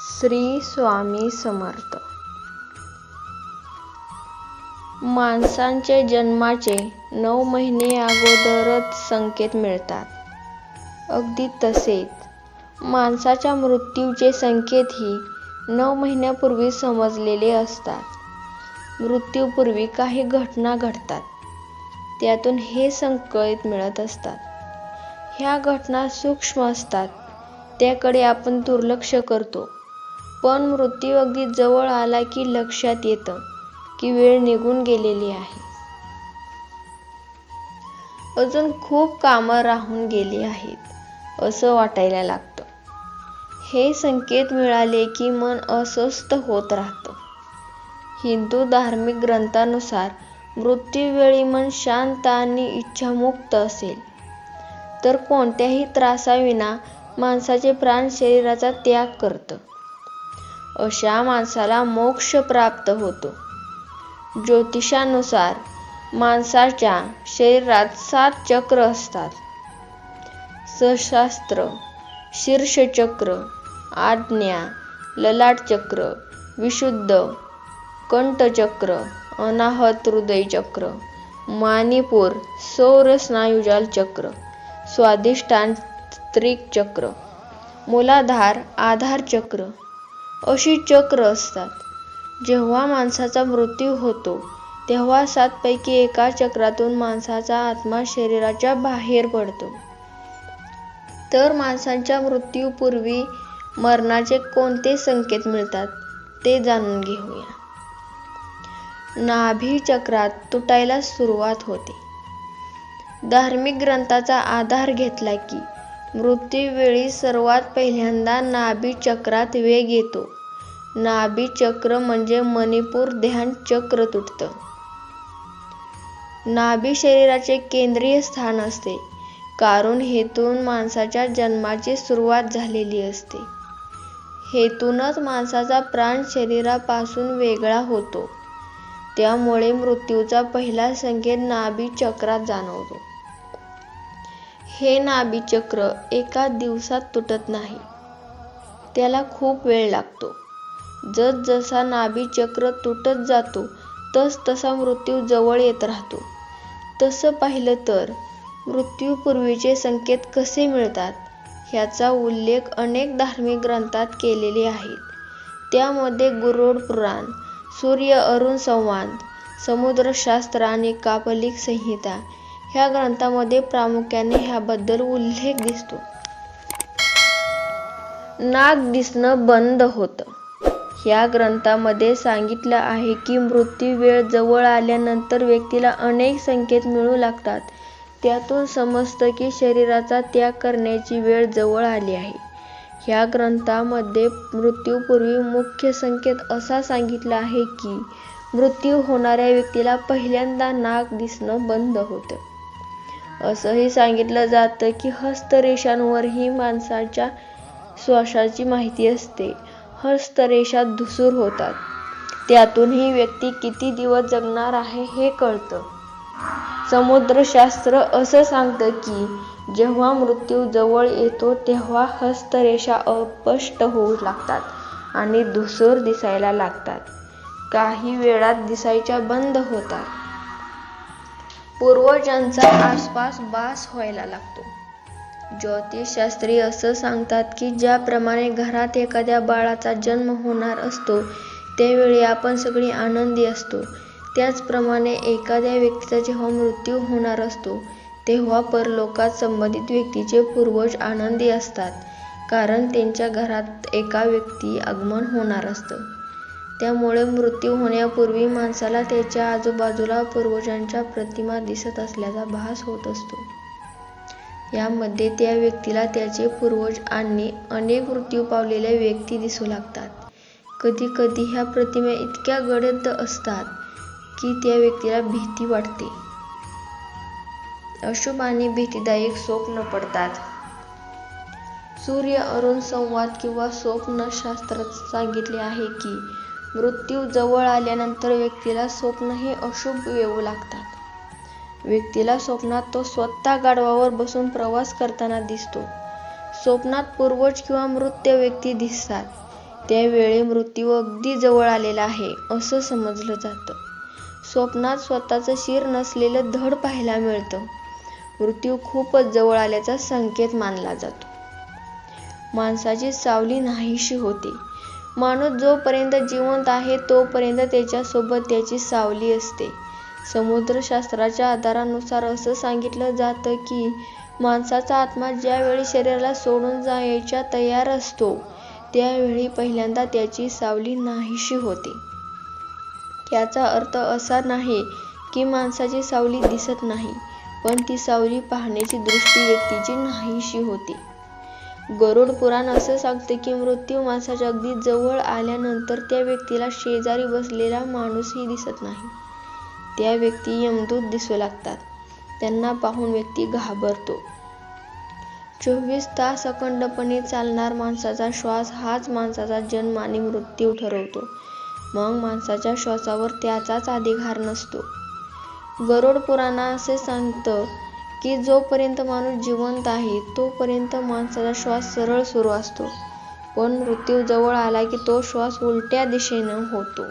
श्री स्वामी समर्थ. माणसांचे जन्माचे 9 महिने अगोदरच संकेत मिळतात. अगदी तसेच माणसाच्या मृत्यूचे संकेतही 9 महिन्यापूर्वी समजलेले असतात. मृत्यूपूर्वी काही घटना घडतात, त्यातून हे संकेत मिळत असतात. ह्या घटना सूक्ष्म असतात, त्याकडे आपण दुर्लक्ष करतो. पण मृत्यू अगदी जवळ आला की लक्षात येतं की वेळ निघून गेलेली आहे. अजून खूप कामं राहून गेली आहेत असं वाटायला लागतं. हे संकेत मिळाले की मन अस्वस्थ होत राहतं. हिंदू धार्मिक ग्रंथानुसार मृत्यूवेळी मन शांत आणि इच्छामुक्त असेल तर कोणत्याही त्रासाविना माणसाचे प्राण शरीराचा त्याग करतं. अशा माणसाला मोक्ष प्राप्त होतो. ज्योतिषानुसार माणसाच्या शरीरात 7 चक्र असतात. सहस्रार, शीर्षचक्र, आज्ञा, ललाट चक्र, विशुद्ध कंठचक्र, अनाहत हृदय चक्र, मणिपूर सौर स्नायुजाल चक्र, स्वाधिष्ठान स्त्रीक चक्र, मूलाधार आधार चक्र अशी चक्र असतात. जेव्हा माणसाचा मृत्यू होतो तेव्हा 7 पैकी एका चक्रातून माणसाचा आत्मा शरीराच्या बाहेर पडतो. तर माणसाच्या मृत्यूपूर्वी मरणाचे कोणते संकेत मिळतात ते जाणून घेऊया. नाभी चक्रात तुटायला सुरुवात होते. धार्मिक ग्रंथाचा आधार घेतला की मृत्यूवेळी सर्वात पहिल्यांदा नाभी चक्रात वेग येतो. नाभी चक्र म्हणजे मणिपूर ध्यान चक्र तुटतं. नाभी शरीराचे केंद्रीय स्थान असते, कारण हेतून माणसाच्या जन्माची सुरुवात झालेली असते. हेतूनच माणसाचा प्राण शरीरापासून वेगळा होतो. त्यामुळे मृत्यूचा पहिला संकेत नाभी चक्रात जाणवतो. हे नाभी चक्र एका दिवसात तुटत नाही, त्याला खूप वेळ लागतो. जसजसा नाभी चक्र तुटत जातो तसतसा मृत्यू जवळ येत राहतो. तसं पाहिलं तर मृत्यूपूर्वीचे संकेत कसे मिळतात ह्याचा उल्लेख अनेक धार्मिक ग्रंथात केलेले आहेत. त्यामध्ये गरुड पुराण, सूर्य अरुण संवाद, समुद्रशास्त्र आणि कापालिक संहिता ह्या ग्रंथांमध्ये प्रामुख्याने ह्याबद्दल उल्लेख दिसतो. नाक दिसणं बंद होतं. ह्या ग्रंथामध्ये सांगितलं आहे की मृत्यू वेळ जवळ आल्यानंतर व्यक्तीला अनेक संकेत मिळू लागतात. त्यातून समजतं की शरीराचा त्याग करण्याची वेळ जवळ आली आहे. ह्या ग्रंथामध्ये मृत्यूपूर्वी मुख्य संकेत असा सांगितला आहे की मृत्यू होणाऱ्या व्यक्तीला पहिल्यांदा नाक दिसणं बंद होतं. असंही सांगितलं जातं की हस्तरेषांवरही माणसाच्या श्वासाची माहिती असते. हस्तरेषा धूसर होतात, त्यातून ही व्यक्ती किती दिवस जगणार आहे हे कळतं. समुद्रशास्त्र असं सांगतं की जेव्हा मृत्यू जवळ येतो तेव्हा हस्तरेषा अस्पष्ट होऊ लागतात आणि धूसर दिसायला लागतात. काही वेळात दिसायच्या बंद होतात. पूर्वजांचा आसपास बास व्हायला लागतो. ज्योतिषशास्त्री असं सांगतात की ज्याप्रमाणे घरात एखाद्या बाळाचा जन्म होणार असतो त्यावेळी आपण सगळी आनंदी असतो, त्याचप्रमाणे एखाद्या व्यक्तीचा जेव्हा मृत्यू होणार असतो तेव्हा परलोकात संबंधित व्यक्तीचे पूर्वज आनंदी असतात, कारण त्यांच्या घरात एका व्यक्ती आगमन होणार असतं. त्यामुळे मृत्यू होण्यापूर्वी माणसाला त्याच्या आजूबाजूला पूर्वजांच्या प्रतिमा दिसत असल्याचा भास होत असतो. यामध्ये त्या व्यक्तीला त्याचे पूर्वज आणि अनेक मृत्यू पावलेल्या व्यक्ती दिसू लागतात. कधी कधी ह्या प्रतिमा इतक्या गडद असतात की त्या व्यक्तीला भीती वाटते. अशुभ आणि भीतीदायक स्वप्न पडतात. सूर्य अरुण संवाद किंवा स्वप्नशास्त्रात सांगितले आहे की मृत्यू जवळ आल्यानंतर व्यक्तीला स्वप्नही अशुभ येऊ लागतात. व्यक्तीला स्वप्नात तो स्वतः गाढवावर बसून प्रवास करताना दिसतो. स्वप्नात पूर्वज किंवा मृत व्यक्ती दिसतात. त्यावेळी मृत्यू अगदी जवळ आलेला आहे असं समजलं जातं. स्वप्नात स्वतःचं शिर नसलेलं धड पाहायला मिळतं. मृत्यू खूपच जवळ आल्याचा संकेत मानला जातो. माणसाची सावली नाहीशी होते. माणूस जोपर्यंत जिवंत आहे तोपर्यंत त्याच्यासोबत त्याची सावली असते. समुद्रशास्त्राच्या आधारानुसार असं सांगितलं जातं की माणसाचा आत्मा ज्यावेळी शरीराला सोडून जायच्या तयार असतो त्यावेळी पहिल्यांदा त्याची सावली नाहीशी होते. याचा अर्थ असा नाही की माणसाची सावली दिसत नाही, पण ती सावली पाहण्याची दृष्टी व्यक्तीची नाहीशी होते. गरुड पुराण असं सांगतं की मृत्यू माणसाच्या अगदी जवळ आल्यानंतर त्या व्यक्तीला शेजारी बसलेला माणूसही दिसत नाही. त्या व्यक्ती यमदूत दिसू लागतात. त्यांना पाहून व्यक्ती घाबरतो. 24 तास अखंडपणे चालणारा माणसाचा श्वास हाच माणसाचा जन्म आणि मृत्यू ठरवतो. मग माणसाच्या श्वासावर त्याचाच अधिकार नसतो. गरुड पुराण असे सांगतं की जोपर्यंत माणूस जिवंत आहे तोपर्यंत माणसाचा श्वास सरळ सुरू असतो, पण मृत्यू जवळ आला की तो श्वास उलट्या दिशेनं होतो.